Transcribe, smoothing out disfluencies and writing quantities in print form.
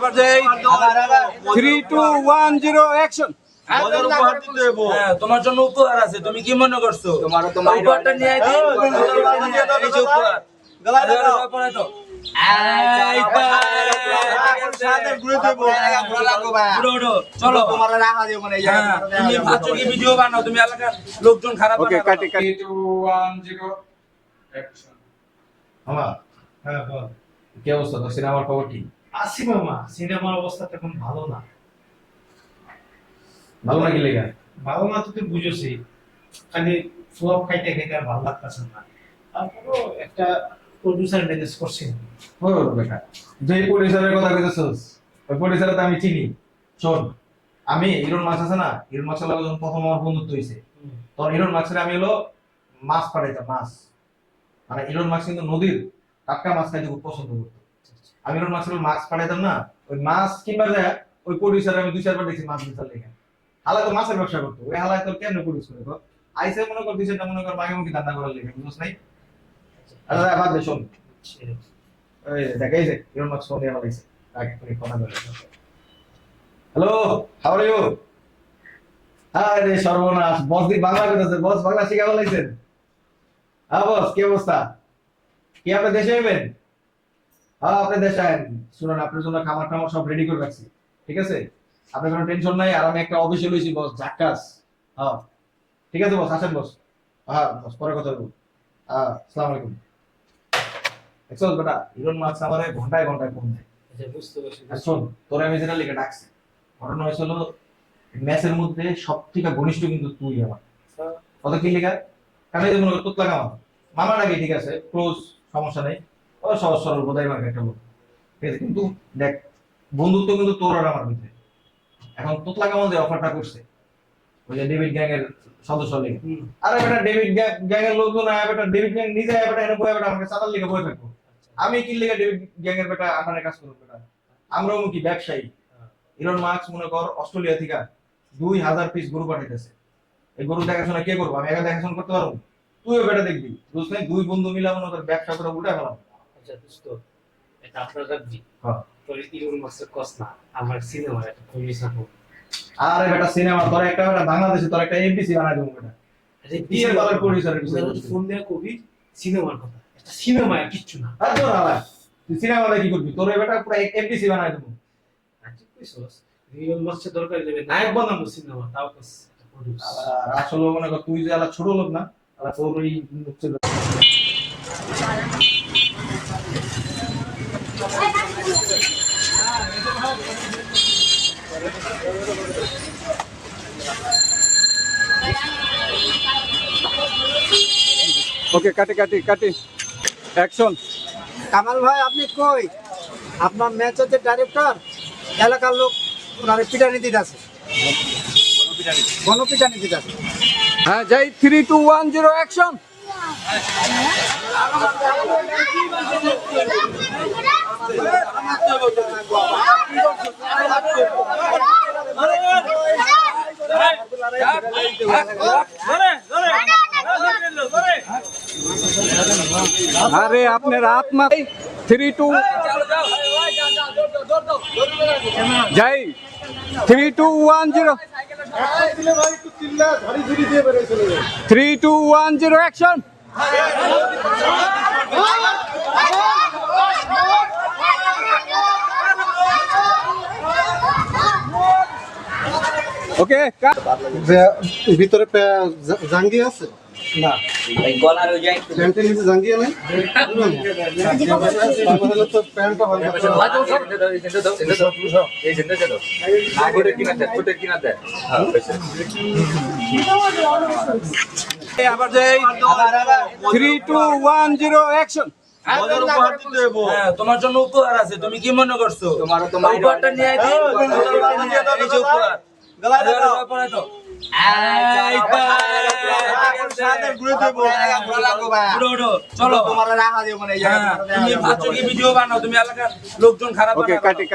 আবার যাই 3 2 1 0 অ্যাকশন। তোমার জন্য উপহার আছে, তুমি কি মনে করছো? উপহারটা নিয়ে আই দিই। এই যে উপহার পরে তো চলো তুমি ভাবছো কি ভিডিও বানাও, তুমি এলাকার লোকজন খারাপ ওকে কাটি কাটি 2 1 0 অ্যাকশন। মামা, হ্যাঁ বল। কি অবস্থা? তো সিনেমার খবর কি? আসি মামা, সিনেমার অবস্থা তো এখন ভালো না। ভালো নাকি লেগা? ভালো না তো তুই বুঝোসই, খালি ফ্লপ খাইতে খাইতে আর ভালো লাগতেছে না। তারপরও একটা প্রডিউসার ম্যানেজ করছি। ও বেটা, যে প্রোডিউসারের কথা কইতেছস, ওই প্রোডিউসারে তো আমি চিনি। শোন, আমি ইরন মাছ আছে না, ইরন মাছের লগে যখন প্রথম আমার বন্ধুত্ব হইছে, তখন ইরন মাছের আমি হলো মাছ পাঠাইতাম, মাছ। মানে ইরন মাছ কিন্তু নদীর টাটকা মাছ খাইতে খুব পছন্দ করতো। আমি ইরন মাছের মাছ পাঠাইতাম না, ওই মাছ কিনবার যায় ওই প্রোডিউসারে আমি 2-4 বার দেখছি মাছ বিচার লেখা। হালা তো মাছের ব্যবসা করতো, ওই হালায় তোর কেন প্রডিউস করে তো আইসে মনে কর দিছে, মনে কর মাগে মুখে ধান্দা করার লেখা, বুঝছ নাই? আচ্ছা বাদ দে, শোন, এই দেখাই যে ইরন মাছ ফোন দিয়ে বলাইছে আগে করে কথা বলে। Hello, how are you? আরে সর্বনাশ, বস দি বাংলা কইতাছে, বস বাংলা শিখা বলাইছেন? হ্যাঁ বস, কি অবস্থা? কি আপনি দেশে আইবেন? হ্যাঁ আপনি দেশে আইন। শুনুন, আপনার জন্য খাবার টাবার সব রেডি করে রাখছি, ঠিক আছে? আপনার কোনো টেনশন নাই। আর আমি একটা অফিসে লইছি বস, ঝাক্কাস। হ্যাঁ ঠিক আছে বস, আসেন বস। হ্যাঁ বস, পরে কথা বলবো। হ্যাঁ, আসসালামু আলাইকুম। দেখছো বেটা, ইরন মাছ আমারে ঘন্টায় ঘন্টায় ফোন দেয়। আচ্ছা বুঝতে পারছি। আর শোন, তোর আমি যেটা লিখে ডাকছি, ঘটনা হয়েছিল ম্যাচের মধ্যে সব থেকে ঘনিষ্ঠ কিন্তু তুই আমার। কত কি লেখা? কারণ এই যে মনে কর তোতলা কামা মামা নাকি, ঠিক আছে, ক্লোজ, সমস্যা নেই। ও সহজ সরল বোধাই মার্কে একটা লোক, ঠিক আছে? কিন্তু দেখ, বন্ধুত্ব কিন্তু তোর আর আমার ভিতরে। এখন তোতলা কামাল যে অফারটা করছে, ওই যে ডেভিড গ্যাং এর সদস্য লিখে, আরে বেটা ডেভিড গ্যাং এর লোকজন আয় বেটা, ডেভিড গ্যাং নিজে আয় বেটা, এনে বয়ে বেটা আমাকে চাতাল লিখে বয়ে থাকবো। আমি কি লিখে ডেভিড গ্যাং এর বেটা আপনার কাজ করবো বেটা? আমরাও কি ব্যবসায়ী? ইরন মার্কস মনে কর অস্ট্রেলিয়া থেকে 2000 পিস গরু পাঠাইতেছে। এই গরু দেখাশোনা কে করবো? আমি একা দেখাশোনা করতে পারবো? তুইও বেটা দেখবি, বুঝছ নাই? দুই বন্ধু মিলে মনে কর ব্যবসা করে উল্টা গেলাম। আচ্ছা দোস্ত, এটা আপনার রাখবি। হ্যাঁ। তোর ইরুন মাসের কস না, আমার সিনেমার একটা কমিশন হোক। আরে বেটা সিনেমা, তোর একটা বেটা বাংলাদেশে তোর একটা এমবিসি বানাই দেবো বেটা। আরে বিয়ের বাবার প্রডিউসারের বিষয় ফোন দিয়ে কবি সিনেমার কথা, একটা সিনেমা আর কিচ্ছু না। আর তো না ভাই, তুই সিনেমাতে কি করবি? তোর এই বেটা পুরো এমবিসি বানাই দেবো। আচ্ছা কইছস, ইরুন মাসের দরকার দেবে নায়ক বানাবো সিনেমা, তাও কস একটা প্রডিউস। আর আসলে মনে কর তুই যে আলা ছোট লোক না, আলা তোর ওই ওকে কাটি কাটি কাটি অ্যাকশন। কামাল ভাই আপনি কই? আপনার ম্যাচের যে ডাইরেক্টর, এলাকার লোক ওনারে পিটানি দিতেছে, গণপিটানি দিতেছে। হ্যাঁ যাই 3 2 1 0 অ্যাকশন। আরে আপনার আত্মা 3 2 যাই 3 2 1 0 3 2 1 0 অ্যাকশন। ওকে ভিতরে জাঙ্গি আছে না? প্যান্টের নিচে জাঙ্গি নেই? তাহলে তো প্যান্টটা ভালো আবার যাই 3 2 1 0 অ্যাকশন। তোমার জন্য উপহার আছে, তুমি কি মনে করছো? উপহারটা নিয়ে আই দিই। এই যে উপহার পরে তো চলো তুমি ভাবছো কি ভিডিও বানাও, তুমি এলাকার লোকজন খারাপ ওকে কাটি